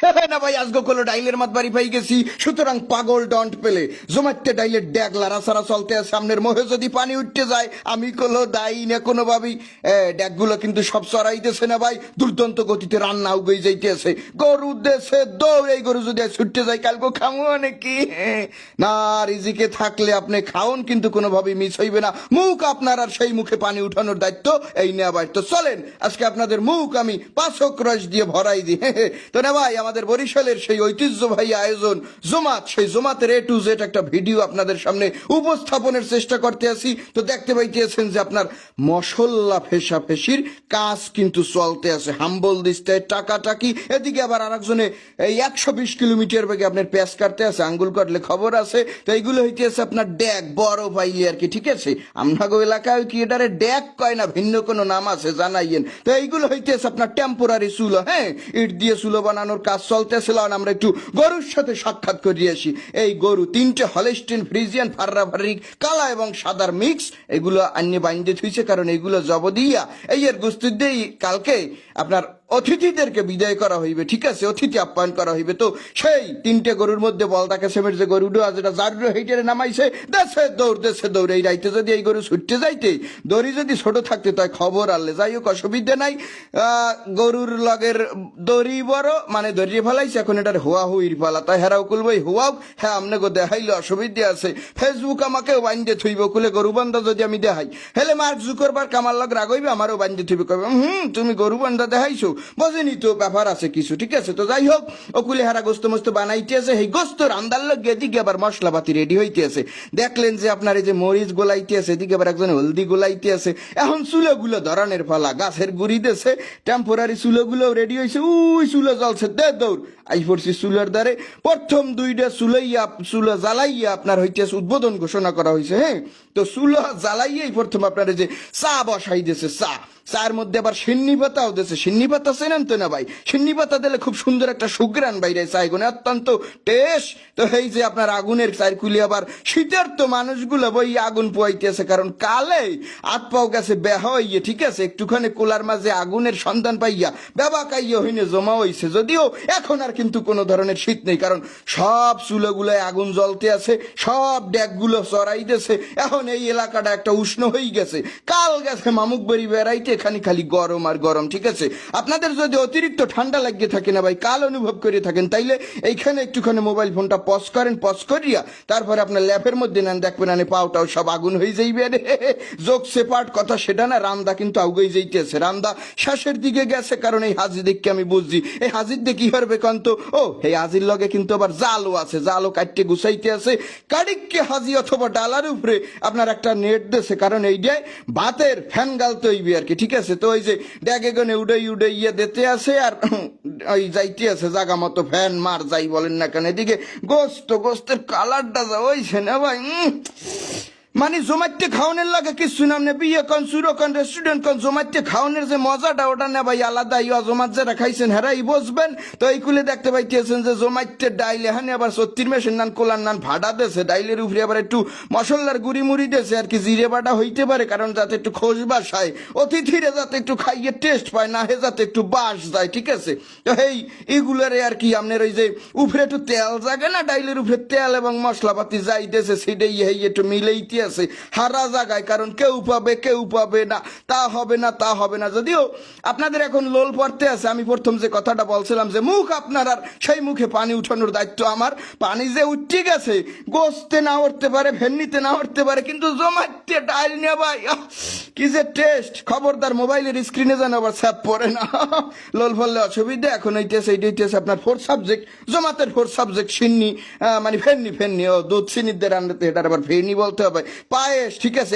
না ভাই আজগো কলো ডাইলের মাত বাড়ি পাই গেছি, সুতরাং পাগল ডন্ট পেলে জমাইতে ডাইলের ড্যাগ লাড়াছাড়া চলতে আছে, সামনের মোহে যদি পানি উঠতে যায় আমি কলো দায়ী না কোনোভাবেই। ড্যাগগুলো কিন্তু সব চড়াইতেছে না ভাই, দুর্দান্ত গতিতে রান্না উগেই যাইতেছে। গরু দেশে দৌড়, এই গরু যদি ছুটতে যায় কালকে খামো নাকি? না, রিজিকে থাকলে আপনি খাওন, কিন্তু কোনোভাবেই মিস হইবে না। মুখ আপনার আর সেই মুখে পানি উঠানোর দায়িত্ব এই নেওয়া ভাই। তো চলেন আজকে আপনাদের মুখ আমি পাঁচক রস দিয়ে ভরাই দিই। তো না ভাই, আমাদের বরিশালের সেই ঐতিহ্যবাহী আয়োজন জমাত, সেই জমাতের A to Z একটা ভিডিও আপনাদের সামনে উপস্থাপনের চেষ্টা করতে আসি। তো দেখতে পাইতেছেন যে আপনার মশল্লা ফেসাফেসির কাজ কিন্তু চলতে আছে, হাম্বল দিতে টাকাটাকি, এদিকে আবার আরেকজনে এই 120 কিলোমিটার বেগে আপনার প্যাঁচ কাটতে আছে, আঙ্গুল কাটলে খবর আছে। তো এইগুলো হইতে আছে আপনার ড্যাগ, বড় পাইলি আর কি, ঠিক আছে? আমনাগো এলাকায় কি এটারে ড্যাগ কয় না, ভিন্ন কোনো নাম আছে জানাইয়েন। তো এইগুলো হইতে আছে আপনার টেম্পোরারি চুলো, হ্যাঁ, ইট দিয়ে চুলো বানানোর কাজ চলতেছিল। আমরা একটু গরুর সাথে সাক্ষাৎ করিয়ে আসি। এই গরু তিনটে হলেস্টিন ফ্রিজিয়ান ফার্রাফারি কালা এবং সাদার মিক্স, এগুলো আন্য বাইন্দে থুইছে, কারণ এইগুলো জব দিয়া এই এর গুস্তুর দিয়েই কালকে আপনার অতিথিদেরকে বিদায় করা হইবে, ঠিক আছে? অতিথি আপ্যায়ন করা হইবে। তো সেই তিনটে গরুর মধ্যে বলদাকে সেমের যে গরুটা যেটা জারুর হেইটারে নামাইছে, দেশে দৌড় এই রাইতে যদি এই গরু ছুটতে যাইতে, দড়ি যদি ছোট থাকতে তাই খবর আনলে, যাই হোক অসুবিধা নাই। গরুর লগের দড়ি বড় মানে দড়িয়ে ফেলাইছে, এখন এটার হুয়া হুইর পালা, তাই হেরাও কুলবই হুয়াও, হ্যাঁ আমনে গো দেখাইলে অসুবিধা আছে। ফেসবুক আমাকেও বান্ধে থইব, কুলে গরু বান্ধা যদি আমি দেখাই, হেলে মার্ক জুকরবার কামার লগ রাগইবে, আমারও বান্ধে থইবে, কবে তুমি গরু বান্ধা দেখাইছো, বোঝেনি তো ব্যাপার আছে কিছু, ঠিক আছে? তো যাই হোক, ওকুলে হারা গোস্ত মোস্ত বানাইতে আছে, এই গোস্ত রান্দার লোক এদিকে আবার মশলাপাতি রেডি হইতে আছে। দেখলেন যে আপনার এই যে মরিচ গোলাইতে আছে, এদিকে আবার একজন হলদি গোলাইতে আছে। এখন চুলোগুলো ধরানের পালা, গাছের গুড়ি দেছে, টেম্পোরারি চুলোগুলো রেডি হয়েছে, উই চুলো জ্বলছে, দে দৌড় আই পড়ছি চুলোর দ্বারে। প্রথম দুইটা চুলো জ্বালাইয়া আপনার হইতেছে উদ্বোধন ঘোষণা করা হয়েছে, হ্যাঁ। তো চুলো জ্বালাইয়াই প্রথম আপনার এই যে চা বসাই দিয়েছে, চার মধ্যে আবার সিন্নি পাতাও দিয়েছে। সিন্নি পাতা চেনেন তো না ভাই? সিন্নি পাতা দিলে খুব সুন্দর একটা সুগ্রান বাইরে, চাইগুনে অত্যন্ত টেস্ট। তো এই যে আপনার আগুনের চারকুলি, আবার শীতের তো মানুষগুলো বই আগুন পোয়াইতেছে, কারণ কালে হাত পাও গেছে বেহা হইয়ে, ঠিক আছে? একটুখানি কোলার মাঝে আগুনের সন্ধান পাইয়া বেবা কাইয়া হইনে জমা হইছে। যদিও এখন আর কিন্তু কোনো ধরনের শীত নেই, কারণ সব চুলোগুলোয় আগুন জ্বলতে আছে, সব ড্যাগগুলো চড়াইতেছে। এখন এই এলাকাটা একটা উষ্ণ হয়ে গেছে। কাল গেছে মামুক বাড়ি বেড়াইতে, খালি গরম আর গরম, ঠিক আছে? আপনাদের যদি অতিরিক্ত ঠান্ডা লাগিয়ে থাকে না ভাই, কাল অনুভব করে থাকেন, তাইলে এইখানে একটুখানি মোবাইল ফোনটা পজ করেন, পজ করিয়া তারপরে আপনার ল্যাপের মধ্যে নেন, দেখবেন আনে পাওটাও সব আগুন হয়ে যাইবে। যোগ সেপার্ট কথা সেটা না, রান্দা কিন্তু আগুই যাইতেছে, রান্দা শেষের দিকে গেছে, কারণ এই হাজির দেখে আমি বুঝছি এই হাজির দিয়ে কি হবে কান্ত, ও এই হাজির লগে কিন্তু আবার জালও আছে, জালও কাটতে গুছাইতে আছে। কাডিককে হাজি অথবা ডালার উপরে আপনার একটা নেট দেছে, কারণ এইটাই ভাতের ফ্যান গালতে হইবে আর কি, ঠিক আছে? তো ওই যে ড্যাগে গনে উড়ে ইয়ে দিতে আছে, আর ওই যাইতে আছে জাগা মতো ফ্যান মার যাই বলেন না কেন। এদিকে গোস্তের কালারটা যা ওইছে না ভাই, মানে জমাইতে খাওয়ানোর লাগে কিছু নাম নেই, বিয়ে কন সুরো কন রেস্টুরেন্ট কন, জমাইতে খাওয়ানোর যে মজাটা ওটা না ভাই আলাদা। ইয়া জমাত যারা খাইছেন হেরাই বসবেন। তো এইগুলো দেখতে পাইতেছেন যে জমাইতে ডাইল, এখানে আবার 36 মেশিন নান কোলার নান ভাড়া দেছে, ডাইলের উপরে আবার একটু মশলার গুড়ি মুড়ি দেছে আর কি, জিরে বাটা হইতে পারে, কারণ যাতে একটু খোঁজ বাসায়, অতিথিরা যাতে একটু খাইয়ে টেস্ট পায়, না হে যাতে একটু বাস যায়, ঠিক আছে? তো এইগুলারে আর কি আপনার ওই যে উপরে একটু তেল জাগে না, ডাইলের উপরে তেল এবং মশলাপাতি যাইতেছে, সেটাই একটু মিলেইতে আছে হারা জায়গায়, কারণ কেউ পাবে না, তা হবে না। যদিও আপনাদের এখন লোল পড়তে আছে, আমি প্রথম যে কথাটা বলছিলাম যে মুখ আপনার আর সেই মুখে পানি উঠানোর দায়িত্ব আমার। পানি যে উঠতে গেছে, গোস্তে না উঠতে পারে, ভেন্নিতে না উঠতে পারে, কিন্তু জমাইতে ডাইল নিয়ে ভাই কি যে টেস্ট! খবরদার মোবাইলের স্ক্রিনে যেন আবার স্যাপ পড়ে না, লোল ফললে অসুবিধা। এখন এইটাছে আপনার 4th সাবজেক্ট, জমাতের 4th সাবজেক্ট সিন্নি, মানে ফেন্নি ও দুধ চিনিদের রান্নাতে এটার আবার ফেনি বলতে হবে, পায়েস, ঠিক আছে?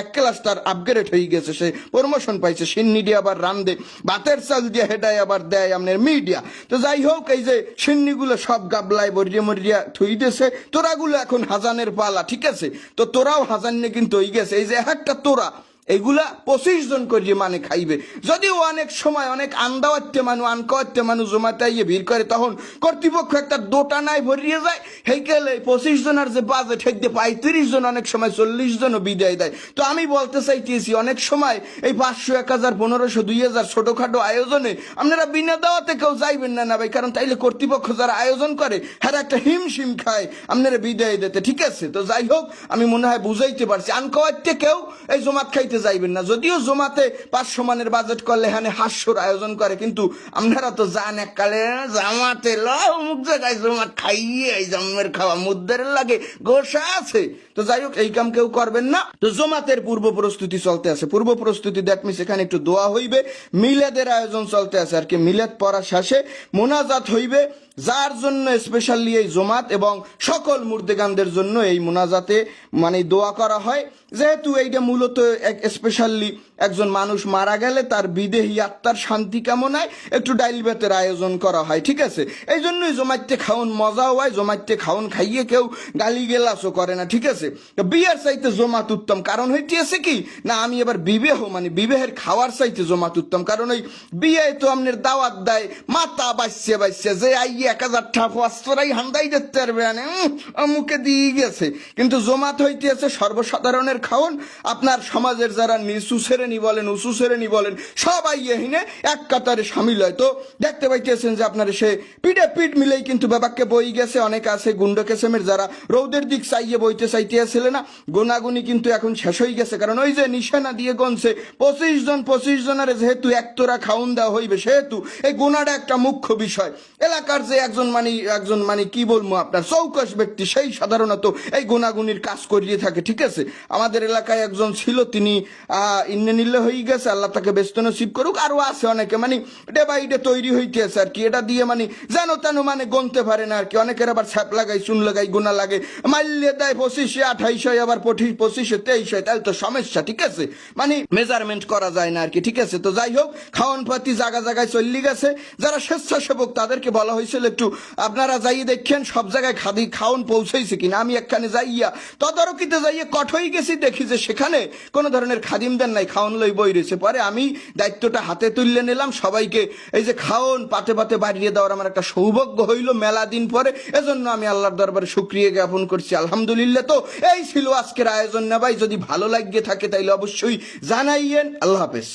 এক ক্লাস তার আপগ্রেড হয়ে গেছে, সে প্রমোশন পাইছে, সিন্নি দিয়ে আবার রান্ধে, ভাতের চাল দিয়ে হেটাই আবার দেয় আপনার মিডিয়া। তো যাই হোক, এই যে সিন্নিগুলো সব গাবলায় মরিয়া থুই দিয়েছে, তোরাগুলো এখন হাজানের পালা, ঠিক আছে? তো তোরাও হাজান নিয়ে কিন্তু হয়ে গেছে, এই যে একটা তোরা এগুলা 25 জন করিয়ে মানে খাইবে। যদিও অনেক সময় অনেক আন্দাওয়াত্তে মানুষ আনকাওয়াত্তে মানুষ জমাতে আইয়ে ভিড় করে, তখন কর্তৃপক্ষ একটা দোটানায় ভরিয়ে যায়। হেইকেলে 25 জনের যে বাজেট হেঁটে 35 জন, অনেক সময় 40 জনও বিদায় দেয়। তো আমি বলতে চাইতেছি, অনেক সময় এই 500, 1000, 1500, 2000 ছোটখাটো আয়োজনে আপনারা বিনা দাওয়াতে কেউ যাইবেন না ভাই, কারণ তাইলে কর্তৃপক্ষ যারা আয়োজন করে হ্যাঁ একটা হিমশিম খায় আপনারা বিদায় দিতে। ঠিক আছে, তো যাই হোক, আমি মনে হয় বুঝাইতে পারছি। আনকাওয়াত্তে কেউ এই জমাত খাইতে যাইবেন না। যদিও জমাতে 500 মানের বাজেট করলে হ্যাঁ হাস্যর আয়োজন করে, কিন্তু আপনারা তো যান এককালে জামাতে অমুক জায়গায় জমাত খাইয়ে এই জন্মের খাওয়া মুদ্দের লাগে গোসা আছে। তো যাই হোক, এই কাম কেউ করবেন না। তো জমাতের পূর্ব প্রস্তুতি চলতে আছে। পূর্ব প্রস্তুতি দ্যাট মিনস এখানে একটু দোয়া হইবে, মিলাদের আয়োজন চলতে আছে আর কি। মিলাদ পড়া শেষে মোনাজাত হইবে, যার জন্য স্পেশালি এই জমাত এবং সকল মুর্দেগানদের জন্য এই মোনাজাতে মানে দোয়া করা হয়। যেহেতু এইটা মূলত স্পেশালি একজন মানুষ মারা গেলে তার বিদেহী আত্মার শান্তি কামনায় একটু ডাইল ভাতের আয়োজন করা হয়। ঠিক আছে, এই জন্যই জমাইতে খাওন মজাও হয়, জমাইতে খাওন খাইয়ে কেউ গালি গেলাসও করে না। ঠিক আছে, বিয়ের চাইতে জমাত উত্তম। কারণ হইতেছে কি না, আমি এবার বিবাহ মানে বিবাহের খাওয়ার চাইতে জমাত উত্তম। কারণ ওই বিয়ে তো আপনার দাওয়াত দেয় মাথা বাঁচছে বাঁচছে, যে আইয়ে 1000 ঠাপ অস্ত্রাই হান্দাই দেখতে পারবে না, মুখে দিয়ে গেছে। কিন্তু জমাত হইতেছে সর্বসাধারণের খাওন। আপনার সমাজের যারা নিচু শ্রেণী বলেন, উঁচু শ্রেণী বলেন, সবাই এহিনে এক কাতারে সামিল হয়। তো দেখতে পাইতেছেন যে আপনার সে পিঠে পিঠ মিলেই কিন্তু ব্যাপারকে বই গেছে। অনেক আছে গুন্ড কেসেমের যারা রৌদের দিক চাইয়ে বইতে চাইতেছিলেন না, গোনাগুনি কিন্তু এখন শেষ হয়ে গেছে। কারণ ওই যে নিশানা দিয়ে গনছে 25 জনের যেহেতু একতরা খাউন দেওয়া হইবে, সেহেতু এই গোনাটা একটা মুখ্য বিষয়। এলাকার যে একজন মানে কি বলবো আপনার চৌকস ব্যক্তি, সেই সাধারণত এই গোনাগুনির কাজ করিয়ে থাকে। ঠিক আছে, আমাদের এলাকায় একজন ছিল, তিনি ইন্নে নিলে হয়ে গেছে, আল্লাহ তাকে ব্যস্ত নসিব করুক। আরো আছে অনেকে মানে ডে বাই ডে তৈরি হইতেছে আর কি। এটা দিয়ে মানে যেন তেন মানে গনতে পারে না আর কি। অনেকের আবার ছ্যাপ লাগাই, চুন লাগাই, গোনা লাগে, মাল্যে দেয় 25, 28 হয়, আবার 25, 23 হয়, তাহলে তো সমস্যা। ঠিক আছে, মানে মেজারমেন্ট করা যায় না আর কি। ঠিক আছে, তো যাই হোক, খাওয়ান পাতি জায়গা জায়গায় চললি গেছে। যারা স্বেচ্ছাসেবক তাদেরকে বলা হয়েছিল একটু আপনারা যাই দেখেন সব জায়গায় খাওয়ান পৌঁছাইছে কিনা। আমি একখানে যাইয়া তদারকিতে যাইয়া কঠই গেছি, দেখি যে সেখানে কোনো ধরনের খাদিমদের নাই, খাওয়ান লই বই রয়েছে। পরে আমি দায়িত্বটা হাতে তুলে নিলাম, সবাইকে এই যে খাওয়ান পাতে পাতে বাড়িয়ে দেওয়ার আমার একটা সৌভাগ্য হইল মেলা দিন পরে। এজন্য আমি আল্লাহর দরবারে শুকরিয়া জ্ঞাপন করছি, আলহামদুলিল্লাহ। তো এই ছিল আজকের আয়োজন না ভাই, যদি ভালো লাগিয়ে থাকে তাইলে অবশ্যই জানাইয়েন। আল্লাহ হাফেজ।